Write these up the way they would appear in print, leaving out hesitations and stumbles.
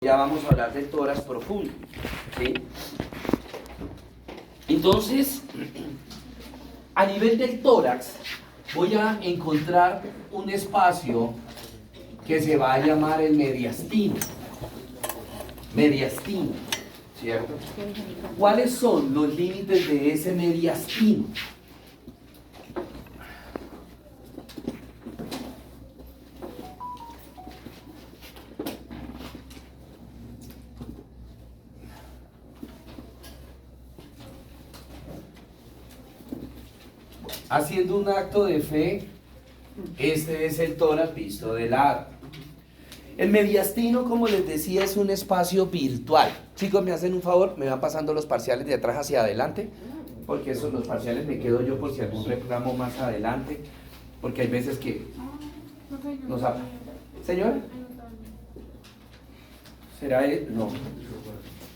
Ya vamos a hablar del tórax profundo, ¿sí? Entonces, a nivel del tórax, voy a encontrar un espacio que se va a llamar el mediastino. Mediastino, ¿cierto? ¿Cuáles son los límites de ese mediastino? Haciendo un acto de fe, este es el tórax visto de lado. El mediastino, como les decía, es un espacio virtual. Chicos, me hacen un favor, me van pasando los parciales de atrás hacia adelante, porque esos los parciales me quedo yo por si algún reclamo más adelante, porque hay veces que nos habla. ¿Señora? ¿Será él? No.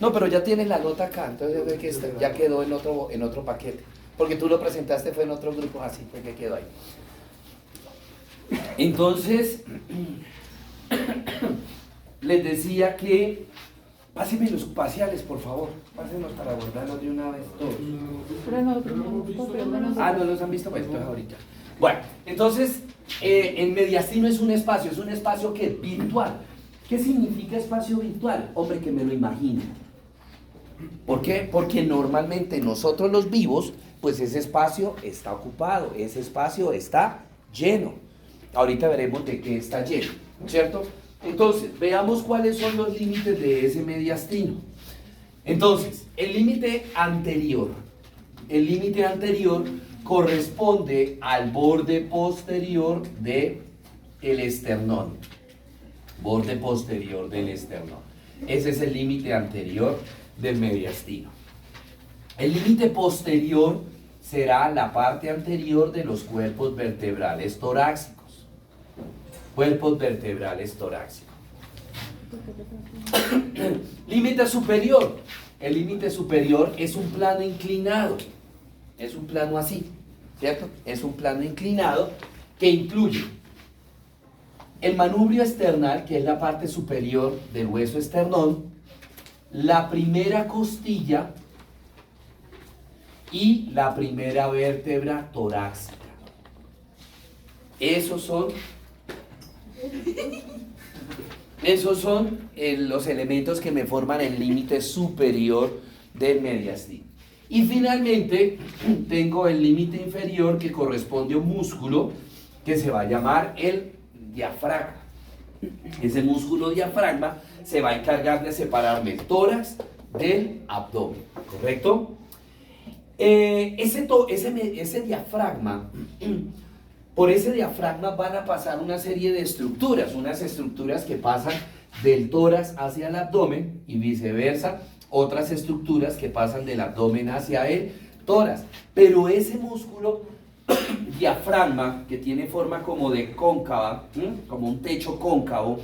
No, pero ya tienes la nota acá, entonces ve que ya quedó en otro paquete. Porque tú lo presentaste fue en otro grupo, así fue que quedó ahí. Entonces, les decía que pásenme los parciales, por favor. Pásenlos para abordarlos de una vez todos. Ah, ¿no los han visto? Pues entonces ahorita. Bueno, entonces, el mediastino es un espacio que es virtual. ¿Qué significa espacio virtual? Hombre, que me lo imagine. ¿Por qué? Porque normalmente nosotros los vivos, pues ese espacio está ocupado, ese espacio está lleno. Ahorita veremos de qué está lleno, ¿cierto? Entonces, veamos cuáles son los límites de ese mediastino. Entonces, el límite anterior corresponde al borde posterior del esternón. Borde posterior del esternón. Ese es el límite anterior del mediastino. El límite posterior será la parte anterior de los cuerpos vertebrales torácicos. Cuerpos vertebrales torácicos. Límite superior. El límite superior es un plano inclinado. Es un plano así, ¿cierto? Es un plano inclinado que incluye el manubrio esternal, que es la parte superior del hueso esternón, la primera costilla y la primera vértebra torácica. Esos son los elementos que me forman el límite superior del mediastino. Y finalmente tengo el límite inferior que corresponde a un músculo que se va a llamar el diafragma. Ese músculo diafragma se va a encargar de separarme el tórax del abdomen, ¿correcto? Ese diafragma, por ese diafragma van a pasar una serie de estructuras, unas estructuras que pasan del tórax hacia el abdomen y viceversa, otras estructuras que pasan del abdomen hacia el tórax. Pero ese músculo diafragma, que tiene forma como de cóncava, como un techo cóncavo,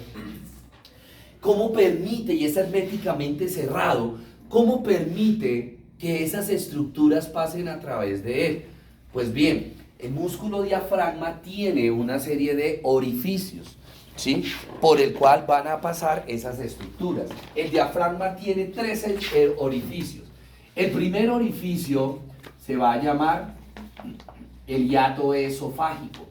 ¿cómo permite, y es herméticamente cerrado, cómo permite que esas estructuras pasen a través de él? Pues bien, el músculo diafragma tiene una serie de orificios, ¿sí?, por el cual van a pasar esas estructuras. El diafragma tiene tres orificios. El primer orificio se va a llamar el hiato esofágico.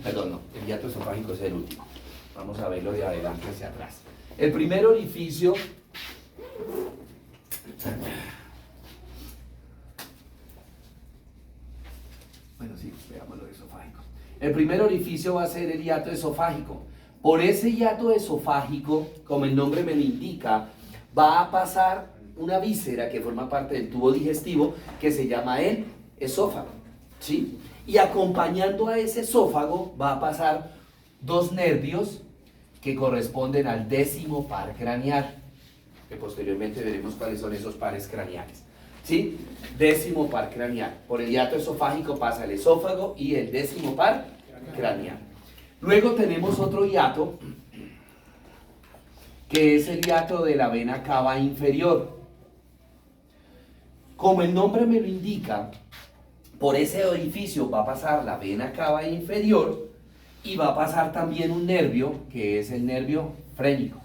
Perdón, no, el hiato esofágico es el último. Vamos a verlo de adelante hacia atrás. El primer orificio veamos lo esofágico. El primer orificio va a ser el hiato esofágico. Por ese hiato esofágico, como el nombre me lo indica, va a pasar una víscera que forma parte del tubo digestivo que se llama el esófago, ¿sí? Y acompañando a ese esófago va a pasar dos nervios que corresponden al 10º par craneal, que posteriormente veremos cuáles son esos pares craneales, ¿sí? 10º par craneal. Por el hiato esofágico pasa el esófago y el 10º par craneal. Luego tenemos otro hiato, que es el hiato de la vena cava inferior. Como el nombre me lo indica, por ese orificio va a pasar la vena cava inferior y va a pasar también un nervio que es el nervio frénico.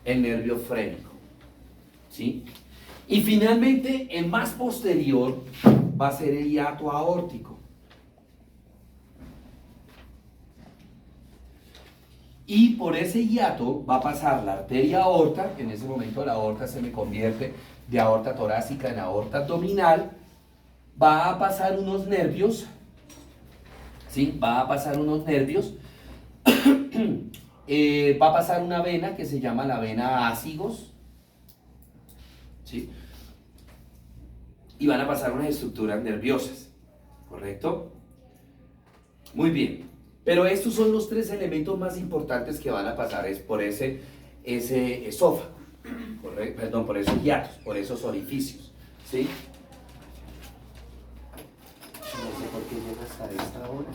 El nervio frénico. ¿Sí? Y finalmente, el más posterior va a ser el hiato aórtico. Y por ese hiato va a pasar la arteria aorta, que en ese momento la aorta se me convierte de aorta torácica en aorta abdominal. Va a pasar unos nervios, ¿sí? Va a pasar unos nervios. Va a pasar una vena que se llama la vena ácigos, ¿sí? Y van a pasar unas estructuras nerviosas, ¿correcto? Muy bien, pero estos son los tres elementos más importantes que van a pasar es por ese esófago, perdón, por esos hiatos, por esos orificios, ¿sí? No sé por qué llega hasta esta hora.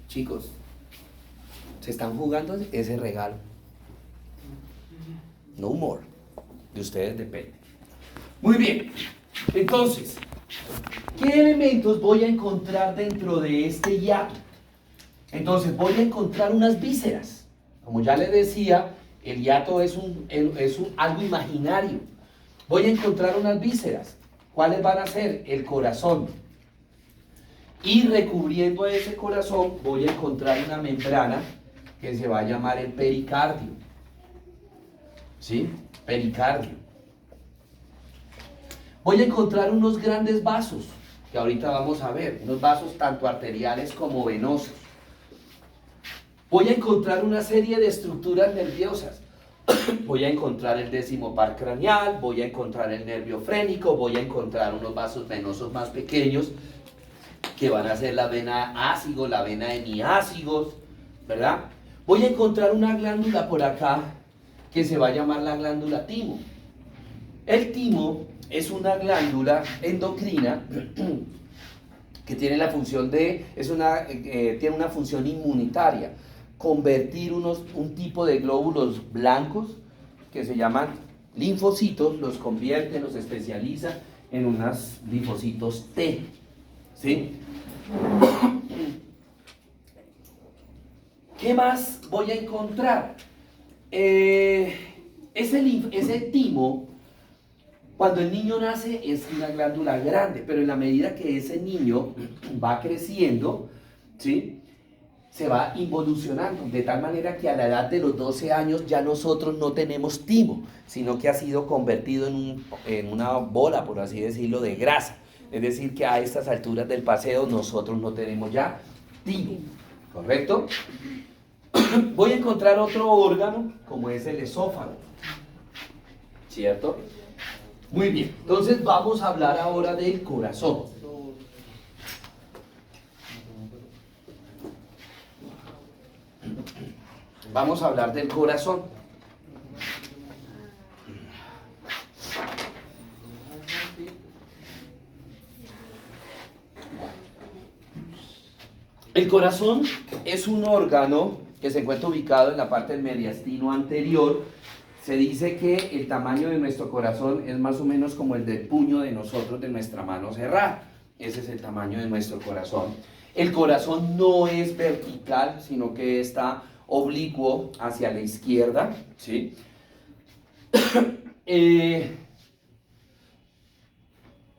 Chicos, se están jugando ese regalo. No more. De ustedes depende. Muy bien. Entonces, ¿qué elementos voy a encontrar dentro de este hiato? Entonces, voy a encontrar unas vísceras. Como ya les decía, el hiato es algo imaginario. Voy a encontrar unas vísceras. ¿Cuáles van a ser? El corazón. Y recubriendo a ese corazón voy a encontrar una membrana que se va a llamar el pericardio. ¿Sí? Pericardio. Voy a encontrar unos grandes vasos, que ahorita vamos a ver, unos vasos tanto arteriales como venosos. Voy a encontrar una serie de estructuras nerviosas. Voy a encontrar el décimo par craneal, voy a encontrar el nervio frénico, voy a encontrar unos vasos venosos más pequeños, que van a ser la vena ácigo, la vena hemiácigos, ¿verdad? Voy a encontrar una glándula por acá que se va a llamar la glándula timo. El timo es una glándula endocrina que tiene la función tiene una función inmunitaria, convertir un tipo de glóbulos blancos que se llaman linfocitos, los convierte, los especializa en unos linfocitos T, ¿sí? ¿Qué más voy a encontrar? Ese timo, cuando el niño nace, es una glándula grande, pero en la medida que ese niño va creciendo, ¿sí?, se va involucionando, de tal manera que a la edad de los 12 años ya nosotros no tenemos timo, sino que ha sido convertido en una bola, por así decirlo, de grasa. Es decir, que a estas alturas del paseo nosotros no tenemos ya timo, ¿correcto? Voy a encontrar otro órgano, como es el esófago, ¿cierto? Muy bien, entonces vamos a hablar ahora del corazón. Vamos a hablar del corazón. El corazón es un órgano que se encuentra ubicado en la parte del mediastino anterior. Se dice que el tamaño de nuestro corazón es más o menos como el del puño de nosotros, de nuestra mano cerrada. Ese es el tamaño de nuestro corazón. El corazón no es vertical, sino que está oblicuo hacia la izquierda, ¿sí?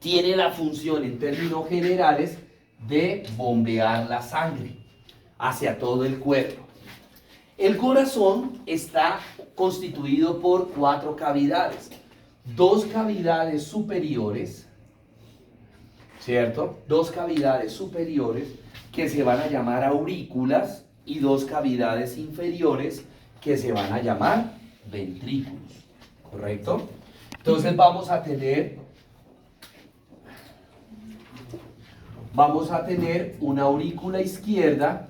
Tiene la función, en términos generales, de bombear la sangre hacia todo el cuerpo. El corazón está constituido por 4 cavidades, 2 cavidades superiores, ¿cierto? 2 cavidades superiores que se van a llamar aurículas y 2 cavidades inferiores que se van a llamar ventrículos, ¿correcto? Entonces vamos a tener una aurícula izquierda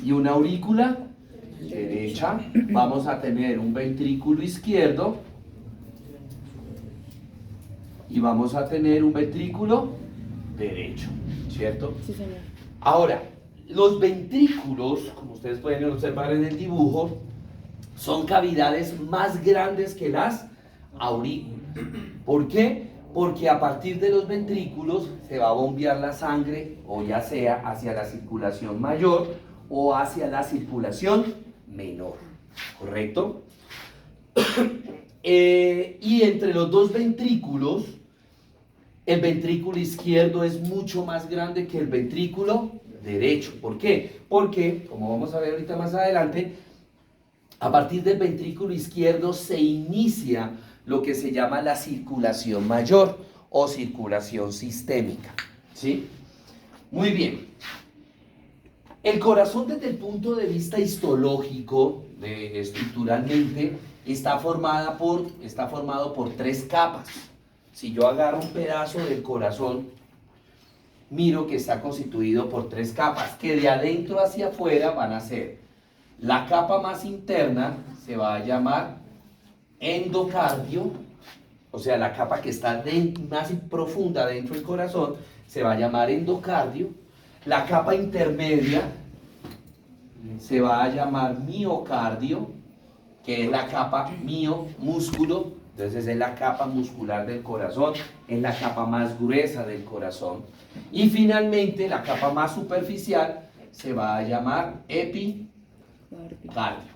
y una aurícula derecha. Vamos a tener un ventrículo izquierdo y vamos a tener un ventrículo derecho, ¿cierto? Sí, señor. Ahora, los ventrículos, como ustedes pueden observar en el dibujo, son cavidades más grandes que las aurículas. ¿Por qué? Porque a partir de los ventrículos se va a bombear la sangre, o ya sea hacia la circulación mayor o hacia la circulación menor, ¿correcto? Y entre los dos ventrículos, el ventrículo izquierdo es mucho más grande que el ventrículo derecho. ¿Por qué? Porque, como vamos a ver ahorita más adelante, a partir del ventrículo izquierdo se inicia lo que se llama la circulación mayor o circulación sistémica, ¿sí? Muy bien. El corazón, desde el punto de vista histológico, estructuralmente, está formado por 3 capas. Si yo agarro un pedazo del corazón, miro que está constituido por 3 capas, que de adentro hacia afuera van a ser: la capa más interna se va a llamar endocardio, o sea, la capa que está más profunda dentro del corazón se va a llamar endocardio. La capa intermedia se va a llamar miocardio, que es la capa músculo, entonces es la capa muscular del corazón, es la capa más gruesa del corazón. Y finalmente la capa más superficial se va a llamar epicardio,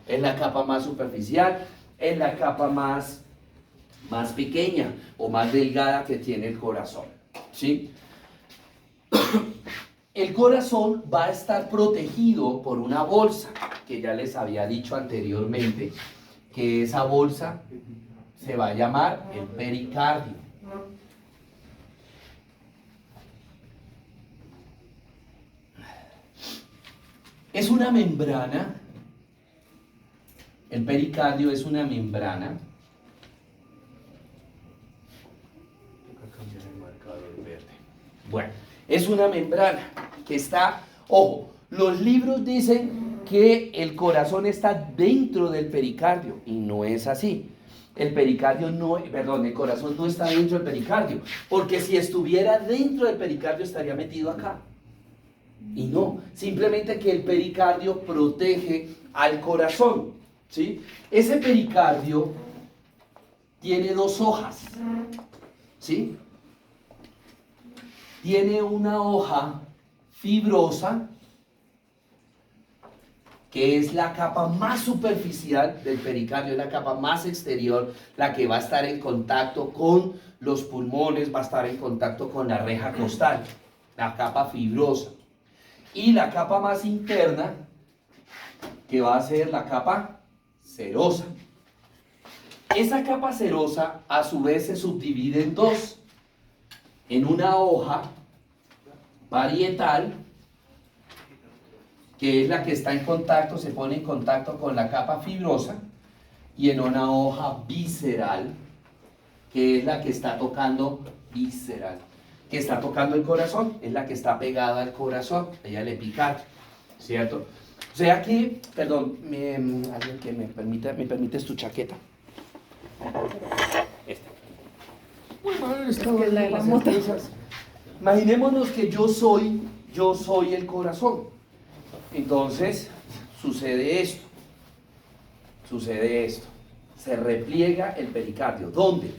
es la capa más superficial, es la capa más pequeña o más delgada que tiene el corazón, ¿sí? El corazón va a estar protegido por una bolsa, que ya les había dicho anteriormente, que esa bolsa se va a llamar el pericardio. Es una membrana, el pericardio es una membrana. Bueno, es una membrana que está, ojo, los libros dicen que el corazón está dentro del pericardio y no es así. El corazón no está dentro del pericardio, porque si estuviera dentro del pericardio estaría metido acá. Y no, simplemente que el pericardio protege al corazón, ¿sí? Ese pericardio tiene 2 hojas, ¿sí? Tiene una hoja fibrosa, que es la capa más superficial del pericardio, es la capa más exterior, la que va a estar en contacto con los pulmones, va a estar en contacto con la reja costal, la capa fibrosa. Y la capa más interna, que va a ser la capa serosa. Esa capa serosa, a su vez, se subdivide en 2. En una hoja parietal, que es la que está en contacto, se pone en contacto con la capa fibrosa, y en una hoja visceral, que es la que está tocando que está tocando el corazón, es la que está pegada al corazón, ella el epicardio, ¿cierto? O sea que, perdón, alguien que me permites tu chaqueta. Esta. Imaginémonos que yo soy el corazón. Entonces, sucede esto. Se repliega el pericardio. ¿Dónde?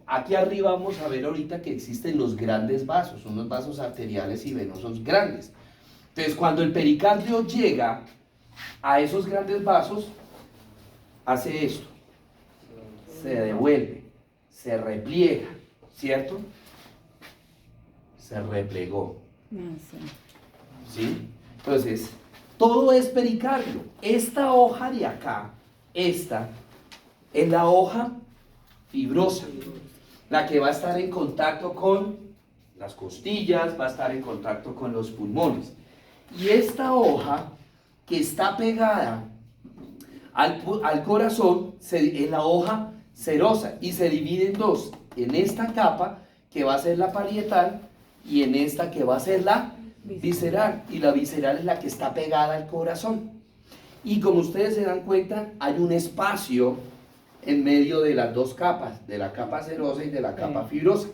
Aquí arriba vamos a ver ahorita que existen los grandes vasos, unos vasos arteriales y venosos grandes. Entonces, cuando el pericardio llega a esos grandes vasos, hace esto. Se devuelve, se repliega, ¿cierto? Se replegó. ¿Sí? Entonces, todo es pericardio. Esta hoja de acá, esta, es la hoja fibrosa, la que va a estar en contacto con las costillas, va a estar en contacto con los pulmones. Y esta hoja que está pegada al corazón es la hoja serosa y se divide en 2. En esta capa que va a ser la parietal y en esta que va a ser la visceral. Y la visceral es la que está pegada al corazón. Y como ustedes se dan cuenta, hay un espacio en medio de las 2 capas, de la capa serosa y de la capa fibrosa.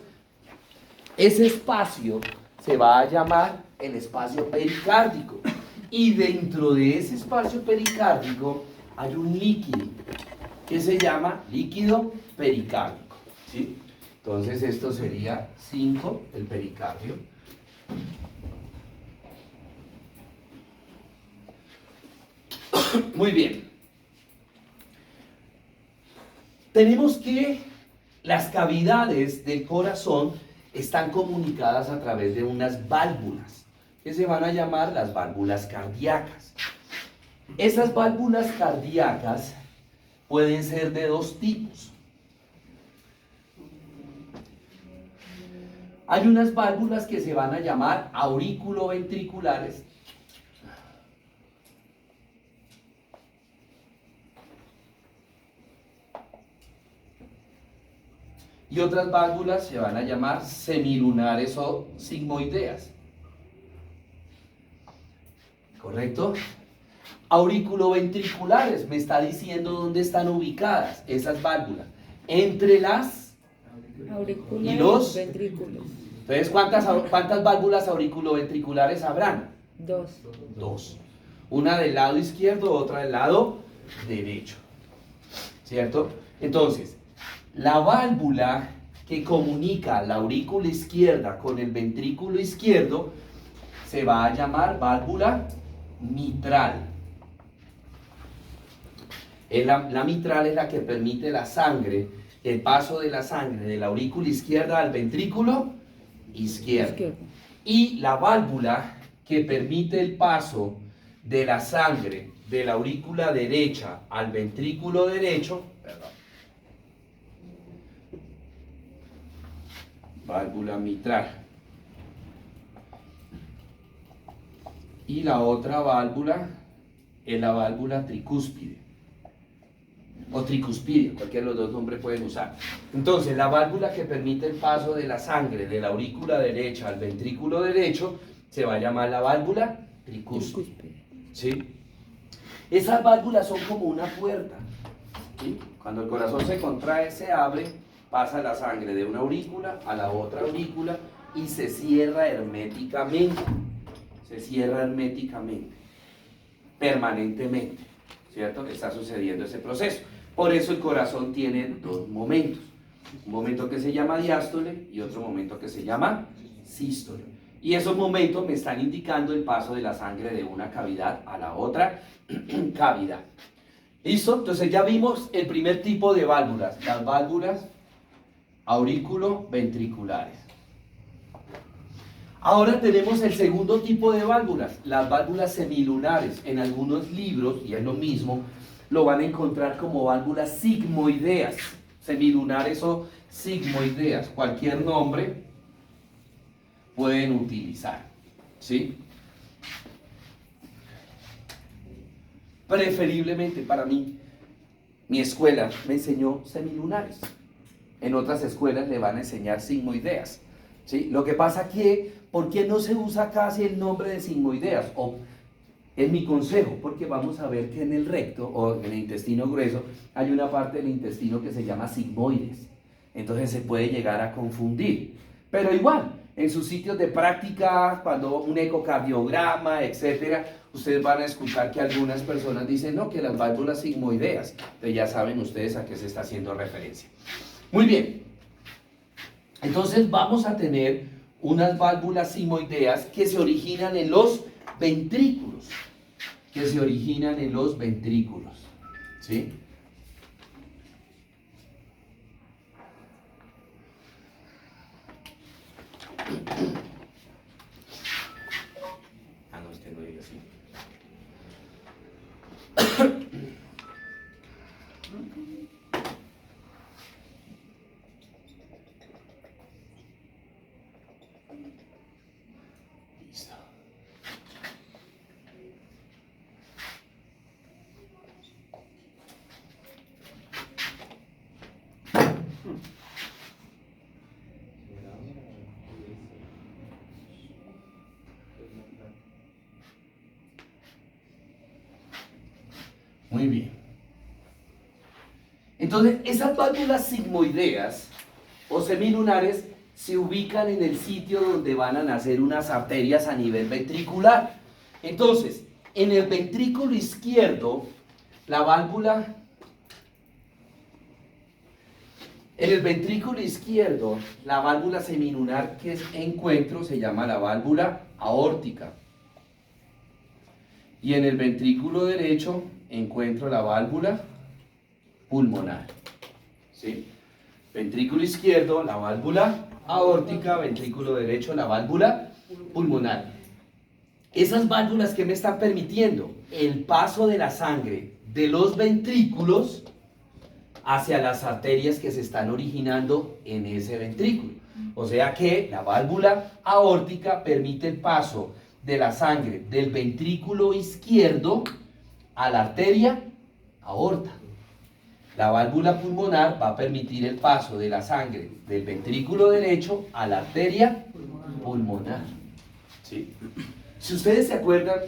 Ese espacio se va a llamar el espacio pericárdico. Y dentro de ese espacio pericárdico hay un líquido que se llama líquido pericárdico, ¿sí? Entonces esto sería 5, el pericardio. Muy bien. Tenemos que las cavidades del corazón están comunicadas a través de unas válvulas, que se van a llamar las válvulas cardíacas. Esas válvulas cardíacas pueden ser de dos tipos. Hay unas válvulas que se van a llamar auriculoventriculares y otras válvulas se van a llamar semilunares o sigmoideas. ¿Correcto? Auriculoventriculares, me está diciendo dónde están ubicadas esas válvulas. Entre las Aurícula y los ventrículos. Entonces, ¿cuántas válvulas auriculoventriculares habrán? 2. Dos. Una del lado izquierdo, otra del lado derecho. ¿Cierto? Entonces, la válvula que comunica la aurícula izquierda con el ventrículo izquierdo se va a llamar válvula mitral. La mitral es la que permite la sangre, el paso de la sangre de la aurícula izquierda al ventrículo izquierdo. Y la válvula que permite el paso de la sangre de la aurícula derecha al ventrículo derecho, válvula mitral. Y la otra válvula es la válvula tricúspide o tricuspidia, cualquiera de los dos nombres pueden usar. Entonces, la válvula que permite el paso de la sangre de la aurícula derecha al ventrículo derecho se va a llamar la válvula tricúspide. ¿Sí? Esas válvulas son como una puerta. ¿Sí? Cuando el corazón se contrae, se abre, pasa la sangre de una aurícula a la otra aurícula y se cierra herméticamente. Se cierra herméticamente, permanentemente, ¿cierto? Está sucediendo ese proceso. Por eso el corazón tiene dos momentos. Un momento que se llama diástole y otro momento que se llama sístole. Y esos momentos me están indicando el paso de la sangre de una cavidad a la otra cavidad. ¿Listo? Entonces ya vimos el primer tipo de válvulas, las válvulas auriculoventriculares. Ahora tenemos el segundo tipo de válvulas, las válvulas semilunares. En algunos libros, y es lo mismo, lo van a encontrar como válvulas sigmoideas, semilunares o sigmoideas. Cualquier nombre pueden utilizar, ¿sí? Preferiblemente para mí, mi escuela me enseñó semilunares. En otras escuelas le van a enseñar sigmoideas, ¿sí? Lo que pasa que, ¿por qué no se usa casi el nombre de sigmoideas? O es mi consejo, porque vamos a ver que en el recto o en el intestino grueso hay una parte del intestino que se llama sigmoides. Entonces se puede llegar a confundir. Pero igual, en sus sitios de práctica, cuando un ecocardiograma, etcétera, ustedes van a escuchar que algunas personas dicen, no, que las válvulas sigmoideas. Entonces ya saben ustedes a qué se está haciendo referencia. Muy bien. Entonces vamos a tener unas válvulas sigmoideas que se originan en los ventrículos. ¿Sí? Ah, no, este no diga así. Listo. Muy bien. Entonces, esas válvulas sigmoideas o semilunares se ubican en el sitio donde van a nacer unas arterias a nivel ventricular. Entonces, en el ventrículo izquierdo, la válvula En el ventrículo izquierdo, la válvula semilunar que encuentro se llama la válvula aórtica. Y en el ventrículo derecho encuentro la válvula pulmonar. ¿Sí? Ventrículo izquierdo, la válvula aórtica, ventrículo derecho, la válvula pulmonar. Esas válvulas que me están permitiendo el paso de la sangre de los ventrículos hacia las arterias que se están originando en ese ventrículo. O sea que la válvula aórtica permite el paso de la sangre del ventrículo izquierdo a la arteria aorta. La válvula pulmonar va a permitir el paso de la sangre del ventrículo derecho a la arteria pulmonar. ¿Sí? Si ustedes se acuerdan,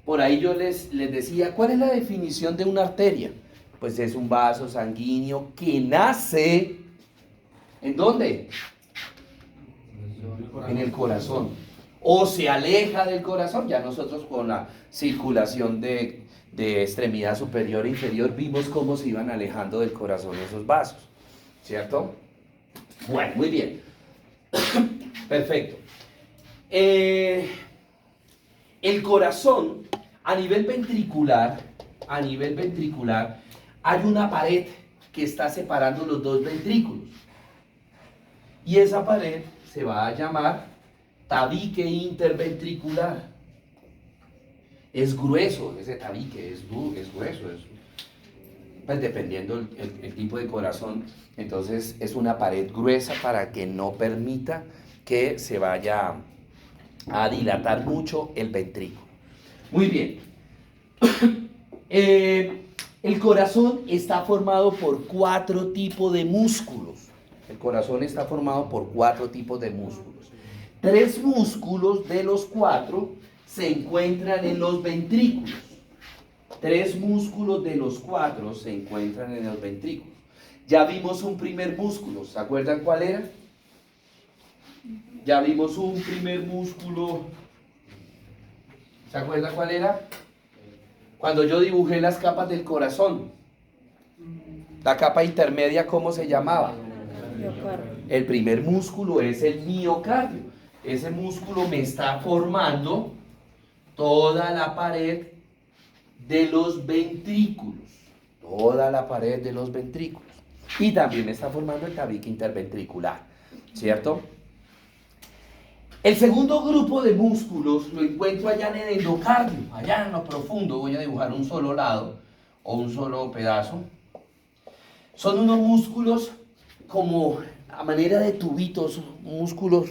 por ahí yo les decía, ¿cuál es la definición de una arteria? Pues es un vaso sanguíneo que nace, ¿en dónde? En el corazón. O se aleja del corazón. Ya nosotros con la circulación de extremidad superior e inferior vimos cómo se iban alejando del corazón esos vasos. ¿Cierto? Bueno, muy bien. Perfecto. El corazón, a nivel ventricular, hay una pared que está separando los dos ventrículos. Y esa pared se va a llamar tabique interventricular. Es grueso ese tabique, es grueso. Pues dependiendo el tipo de corazón, entonces es una pared gruesa para que no permita que se vaya a dilatar mucho el ventrículo. Muy bien. El corazón está formado por 4 tipos de músculos. El corazón está formado por 4 tipos de músculos. 3 músculos de los 4 se encuentran en los ventrículos. 3 músculos de los 4 se encuentran en los ventrículos. Ya vimos un primer músculo, ¿se acuerdan cuál era? Ya vimos un primer músculo, ¿se acuerdan cuál era? Cuando yo dibujé las capas del corazón, la capa intermedia, ¿cómo se llamaba? Miocardio. El primer músculo es el miocardio. Ese músculo me está formando toda la pared de los ventrículos. Toda la pared de los ventrículos. Y también me está formando el tabique interventricular. ¿Cierto? El segundo grupo de músculos lo encuentro allá en el endocardio, allá en lo profundo. Voy a dibujar un solo lado o un solo pedazo. Son unos músculos como a manera de tubitos, músculos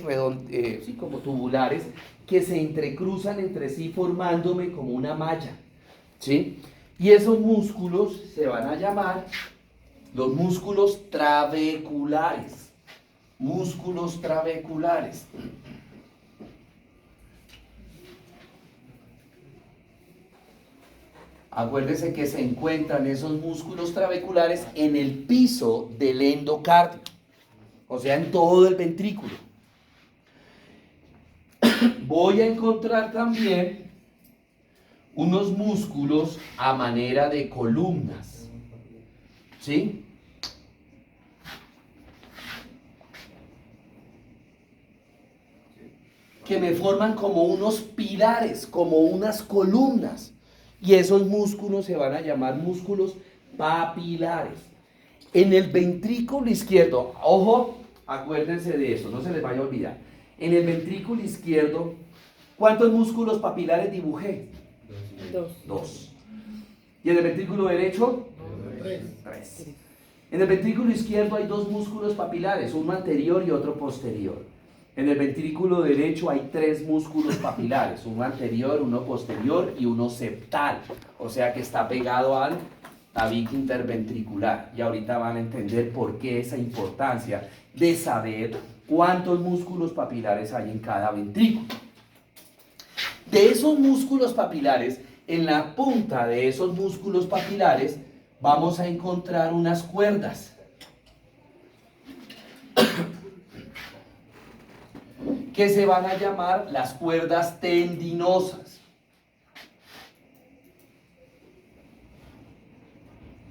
sí, como tubulares, que se entrecruzan entre sí formándome como una malla. ¿Sí? Y esos músculos se van a llamar los músculos trabeculares. Músculos trabeculares. Acuérdense que se encuentran esos músculos trabeculares en el piso del endocardio, o sea, en todo el ventrículo. Voy a encontrar también unos músculos a manera de columnas, ¿sí? Que me forman como unos pilares, como unas columnas. Y esos músculos se van a llamar músculos papilares. En el ventrículo izquierdo, ojo, acuérdense de eso, no se les vaya a olvidar. En el ventrículo izquierdo, ¿cuántos músculos papilares dibujé? 2. ¿Y en el ventrículo derecho? 3. En el ventrículo izquierdo hay 2 músculos papilares, uno anterior y otro posterior. En el ventrículo derecho hay 3 músculos papilares, uno anterior, uno posterior y uno septal, o sea que está pegado al tabique interventricular. Y ahorita van a entender por qué esa importancia de saber cuántos músculos papilares hay en cada ventrículo. De esos músculos papilares, en la punta de esos músculos papilares, vamos a encontrar unas cuerdas. Que se van a llamar las cuerdas tendinosas.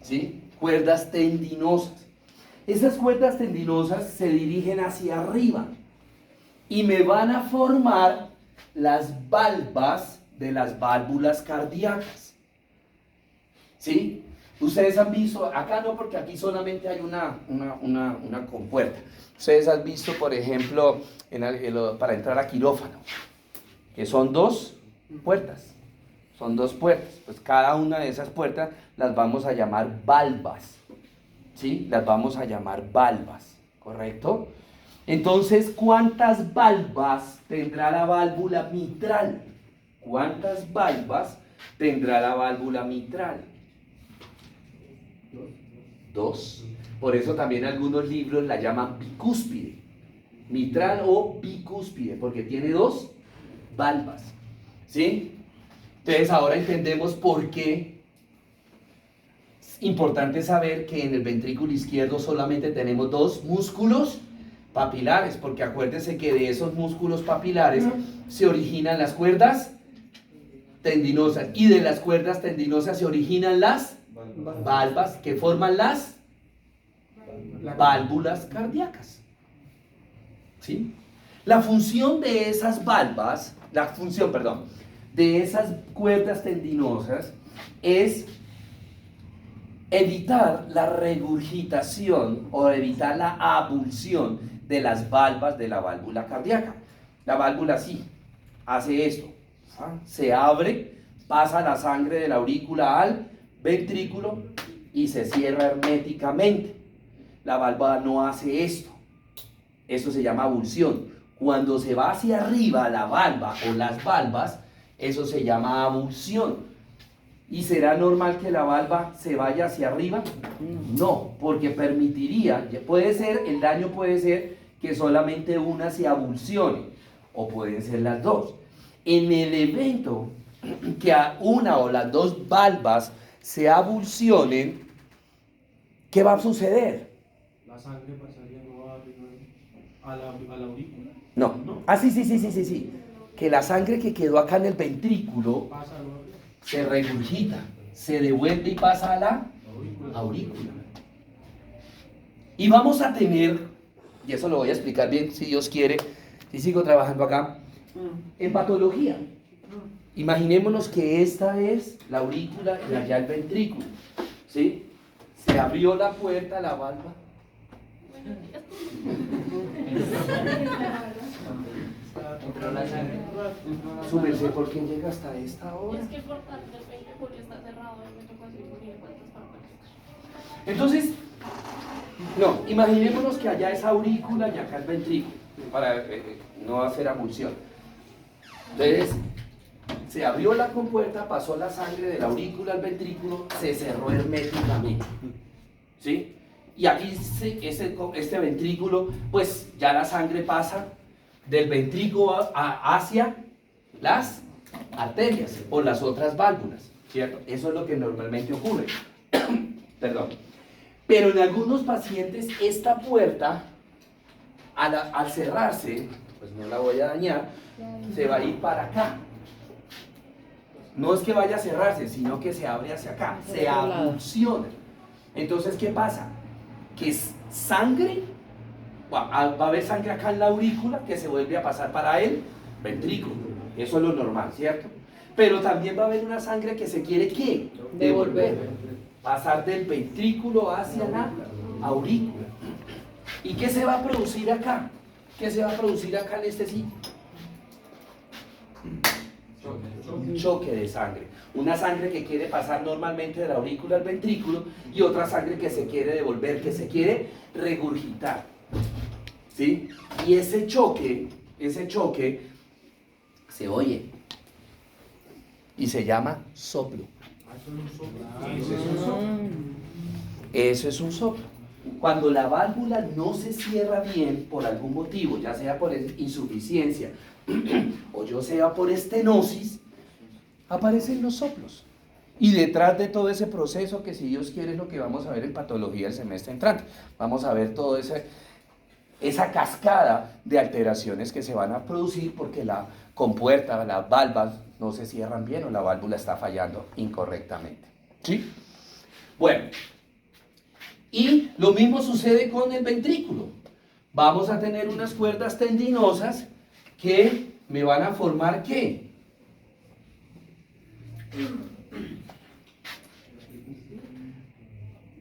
¿Sí? Cuerdas tendinosas. Esas cuerdas tendinosas se dirigen hacia arriba y me van a formar las valvas de las válvulas cardíacas. ¿Sí? Ustedes han visto, acá no, porque aquí solamente hay una compuerta. Ustedes han visto, por ejemplo, para entrar a quirófano, que son dos puertas. Son dos puertas. Pues cada una de esas puertas las vamos a llamar valvas. ¿Sí? Las vamos a llamar valvas, ¿correcto? Entonces, ¿cuántas valvas tendrá la válvula mitral? ¿Cuántas valvas tendrá la válvula mitral? Dos. Por eso también algunos libros la llaman bicúspide. Mitral o bicúspide, porque tiene dos valvas. ¿Sí? Entonces ahora entendemos por qué es importante saber que en el ventrículo izquierdo solamente tenemos dos músculos papilares, porque acuérdense que de esos músculos papilares se originan las cuerdas tendinosas, y de las cuerdas tendinosas se originan las valvas que forman las válvulas cardíacas. ¿Sí? La función de esas valvas, de esas cuerdas tendinosas es evitar la regurgitación o evitar la abulsión de las valvas de la válvula cardíaca. La válvula sí hace esto, se abre, pasa la sangre de la aurícula al ventrículo y se cierra herméticamente. La válvula no hace esto. Eso se llama abulsión. Cuando se va hacia arriba la valva o las valvas, eso se llama abulsión. ¿Y será normal que la valva se vaya hacia arriba? No, porque permitiría, el daño puede ser que solamente una se abulsione, o pueden ser las dos. En el evento que a una o las dos valvas se abulsionen, ¿qué va a suceder? La sangre pasaría no a la aurícula. No. Sí. Que la sangre que quedó acá en el ventrículo se regurgita, se devuelve y pasa a la aurícula. Y vamos a tener, y eso lo voy a explicar bien si Dios quiere, si sigo trabajando acá, en patología. Imaginémonos que esta es la aurícula y allá el ventrículo. ¿Sí? Se abrió la puerta, la valva. Su merced, ¿por qué llega hasta esta hora? Es que por tanto el ventrículo está cerrado y me tocó así morir vueltas para conectar. Entonces, no, imaginémonos que allá es aurícula y acá es ventrículo, para no hacer abulsión. Entonces, se abrió la compuerta, pasó la sangre de la aurícula al ventrículo, se cerró herméticamente. ¿Sí? Y aquí este ventrículo, pues ya la sangre pasa del ventrículo hacia las arterias por las otras válvulas, ¿cierto? Eso es lo que normalmente ocurre. Perdón. Pero en algunos pacientes esta puerta, al cerrarse, pues no la voy a dañar, se va a ir para acá. No es que vaya a cerrarse, sino que se abre hacia acá, se abulsiona. Entonces, ¿qué pasa? Que sangre, va a haber sangre acá en la aurícula que se vuelve a pasar para el ventrículo. Eso es lo normal, ¿cierto? Pero también va a haber una sangre que se quiere, ¿qué? Devolver. Pasar del ventrículo hacia la aurícula. ¿Y qué se va a producir acá? ¿Qué se va a producir acá en este sitio? Un choque de sangre. Una sangre que quiere pasar normalmente de la aurícula al ventrículo y otra sangre que se quiere devolver, que se quiere regurgitar. ¿Sí? Y ese choque se oye y se llama soplo. Eso es un soplo. Cuando la válvula no se cierra bien por algún motivo, ya sea por insuficiencia o ya sea por estenosis, aparecen los soplos. Y detrás de todo ese proceso, que si Dios quiere es lo que vamos a ver en patología el semestre entrante, vamos a ver toda esa cascada de alteraciones que se van a producir porque la compuerta, las valvas no se cierran bien o la válvula está fallando incorrectamente. ¿Sí? Bueno, Y lo mismo sucede con el ventrículo. Vamos a tener unas cuerdas tendinosas que me van a formar ¿qué?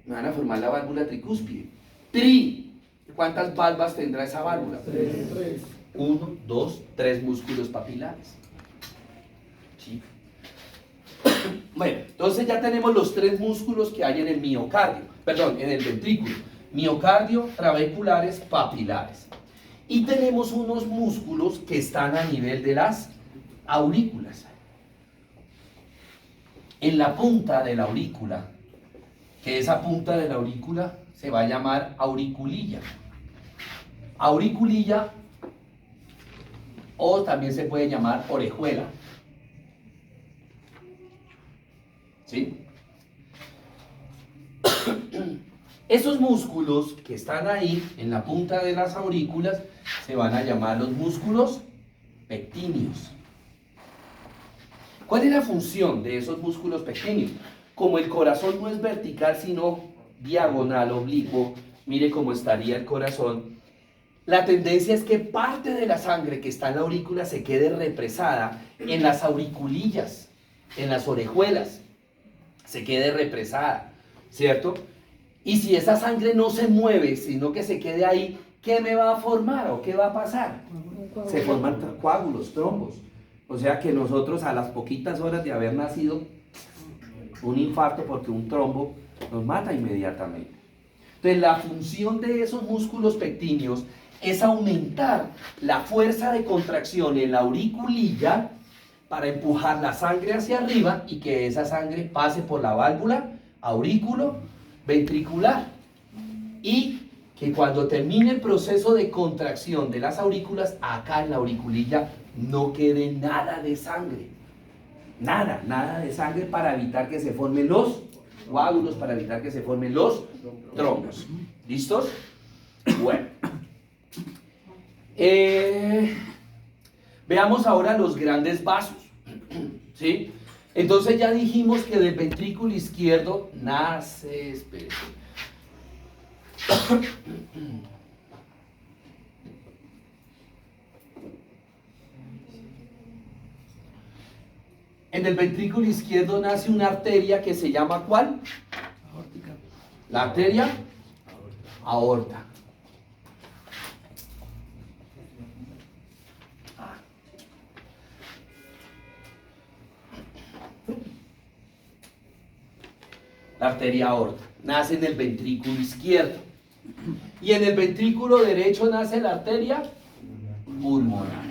Me van a formar la válvula tricúspide. ¿Cuántas valvas tendrá esa válvula? 3. 1, 2, 3 músculos papilares. ¿Sí? Bueno, entonces ya tenemos los 3 músculos que hay en el miocardio, perdón, en el ventrículo. Miocardio, trabeculares, papilares. Y tenemos unos músculos que están a nivel de las aurículas. En la punta de la aurícula, que esa punta de la aurícula se va a llamar auriculilla. Auriculilla, o también se puede llamar orejuela. ¿Sí? Esos músculos que están ahí en la punta de las aurículas se van a llamar los músculos pectíneos. ¿Cuál es la función de esos músculos pectíneos? Como el corazón no es vertical sino diagonal, oblicuo, mire cómo estaría el corazón. La tendencia es que parte de la sangre que está en la aurícula se quede represada en las auriculillas, en las orejuelas, se quede represada, ¿cierto? Y si esa sangre no se mueve, sino que se quede ahí, ¿qué me va a formar o qué va a pasar? Se forman coágulos, trombos. O sea que nosotros a las poquitas horas de haber nacido, un infarto porque un trombo nos mata inmediatamente. Entonces la función de esos músculos pectíneos es aumentar la fuerza de contracción en la auriculilla para empujar la sangre hacia arriba y que esa sangre pase por la válvula aurículo-ventricular y que cuando termine el proceso de contracción de las aurículas, acá en la auriculilla no quede nada de sangre, nada de sangre para evitar que se formen los coágulos, para evitar que se formen los trombos. ¿Listos? Bueno. Veamos ahora los grandes vasos. ¿Sí? Entonces ya dijimos que del ventrículo izquierdo nace, espere. En el ventrículo izquierdo nace una arteria que se llama ¿cuál? Aórtica. La arteria aorta. La arteria aorta nace en el ventrículo izquierdo. Y en el ventrículo derecho nace la arteria pulmonar.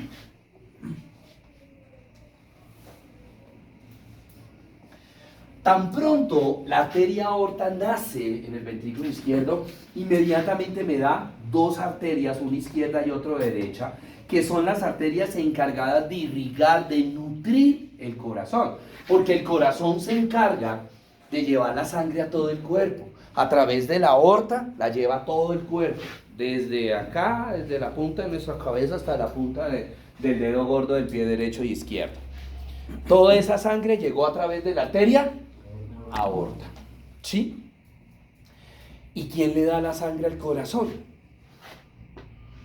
Tan pronto la arteria aorta nace en el ventrículo izquierdo, inmediatamente me da 2 arterias, una izquierda y otra derecha, que son las arterias encargadas de irrigar, de nutrir el corazón. Porque el corazón se encarga de llevar la sangre a todo el cuerpo. A través de la aorta la lleva a todo el cuerpo. Desde acá, desde la punta de nuestra cabeza hasta la punta del dedo gordo del pie derecho y izquierdo. Toda esa sangre llegó a través de la arteria aorta. ¿Sí? ¿Y quién le da la sangre al corazón?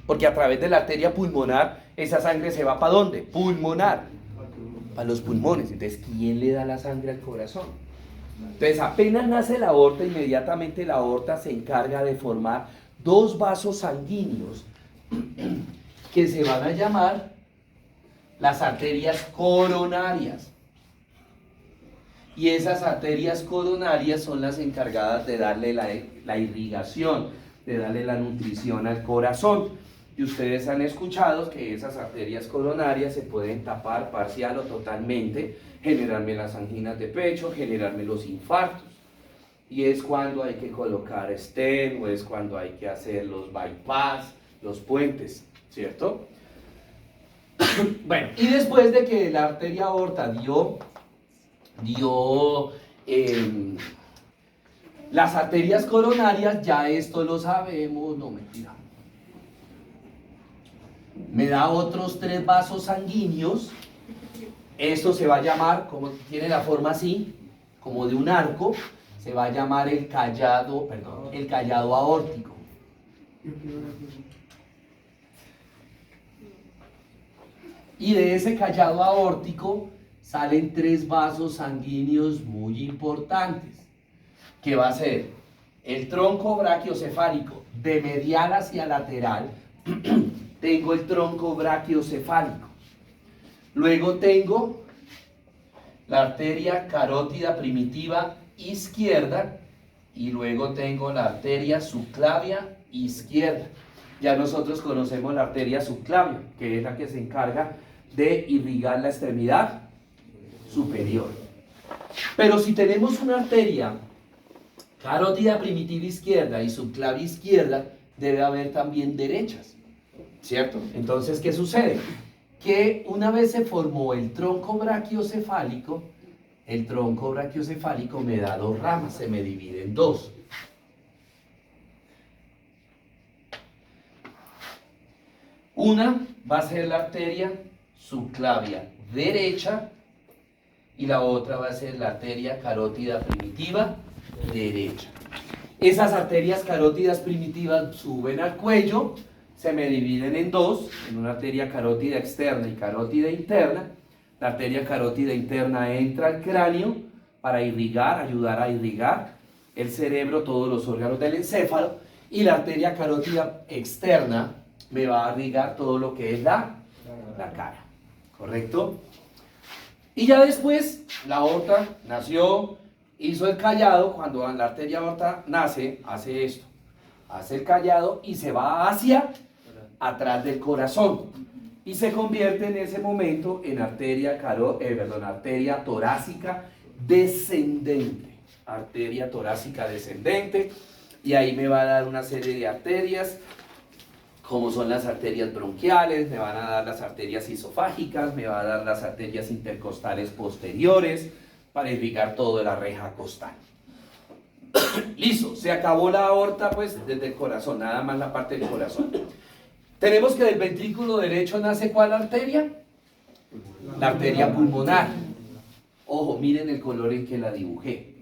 Porque a través de la arteria pulmonar, esa sangre se va ¿para dónde? Pulmonar. Para los pulmones. Entonces, ¿quién le da la sangre al corazón? Entonces, apenas nace la aorta, inmediatamente la aorta se encarga de formar 2 vasos sanguíneos que se van a llamar las arterias coronarias. Y esas arterias coronarias son las encargadas de darle la irrigación, de darle la nutrición al corazón. Y ustedes han escuchado que esas arterias coronarias se pueden tapar parcial o totalmente, generarme las anginas de pecho, generarme los infartos. Y es cuando hay que colocar stent, o es cuando hay que hacer los bypass, los puentes, ¿cierto? Bueno, y después de que la arteria aorta dio las arterias coronarias, ya esto lo sabemos, no mentira. Me da otros 3 vasos sanguíneos. Esto se va a llamar, como tiene la forma así, como de un arco, se va a llamar el callado aórtico. Y de ese callado aórtico salen 3 vasos sanguíneos muy importantes, que va a ser el tronco brachiocefálico de medial hacia lateral. Tengo el tronco brachiocefálico. Luego tengo la arteria carótida primitiva izquierda y luego tengo la arteria subclavia izquierda. Ya nosotros conocemos la arteria subclavia, que es la que se encarga de irrigar la extremidad superior. Pero si tenemos una arteria carótida primitiva izquierda y subclavia izquierda, debe haber también derechas, ¿cierto? Entonces, ¿qué sucede? Que una vez se formó el tronco brachiocefálico me da 2 ramas, se me divide en 2. Una va a ser la arteria subclavia derecha y la otra va a ser la arteria carótida primitiva derecha. Esas arterias carótidas primitivas suben al cuello, se me dividen en 2, en una arteria carótida externa y carótida interna. La arteria carótida interna entra al cráneo para irrigar, ayudar a irrigar el cerebro, todos los órganos del encéfalo, y la arteria carótida externa me va a irrigar todo lo que es la cara, ¿correcto? Y ya después la aorta nació, hizo el callado. Cuando la arteria aorta nace, hace esto, hace el callado y se va hacia atrás del corazón y se convierte en ese momento en arteria torácica descendente, arteria torácica descendente, y ahí me va a dar una serie de arterias, como son las arterias bronquiales, me van a dar las arterias isofágicas, me va a dar las arterias intercostales posteriores, para irrigar toda la reja costal. Listo, se acabó la aorta pues desde el corazón, nada más la parte del corazón. Tenemos que del ventrículo derecho nace ¿cuál arteria? La arteria pulmonar. Ojo, miren el color en que la dibujé.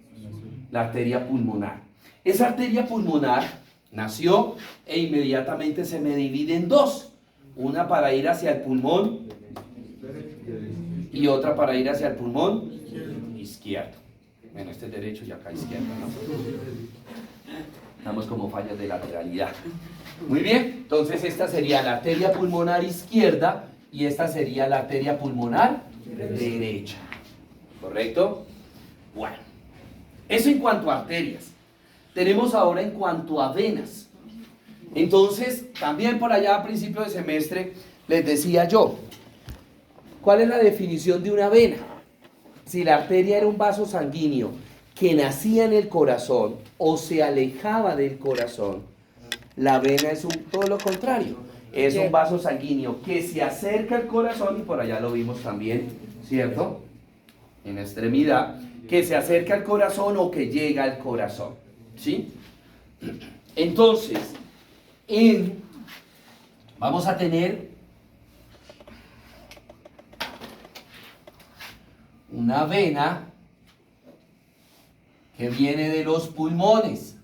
La arteria pulmonar. Esa arteria pulmonar nació e inmediatamente se me divide en 2. Una para ir hacia el pulmón y otra para ir hacia el pulmón izquierdo. Bueno, este es derecho y acá izquierdo, ¿no? Estamos como fallas de lateralidad. Muy bien, entonces esta sería la arteria pulmonar izquierda y esta sería la arteria pulmonar derecha. ¿Correcto? Bueno, eso en cuanto a arterias. Tenemos ahora en cuanto a venas. Entonces, también por allá a principio de semestre les decía yo, ¿cuál es la definición de una vena? Si la arteria era un vaso sanguíneo que nacía en el corazón o se alejaba del corazón, la vena es todo lo contrario. Es un vaso sanguíneo que se acerca al corazón, y por allá lo vimos también, ¿cierto? En la extremidad, que se acerca al corazón o que llega al corazón, ¿sí? Entonces, vamos a tener una vena que viene de los pulmones.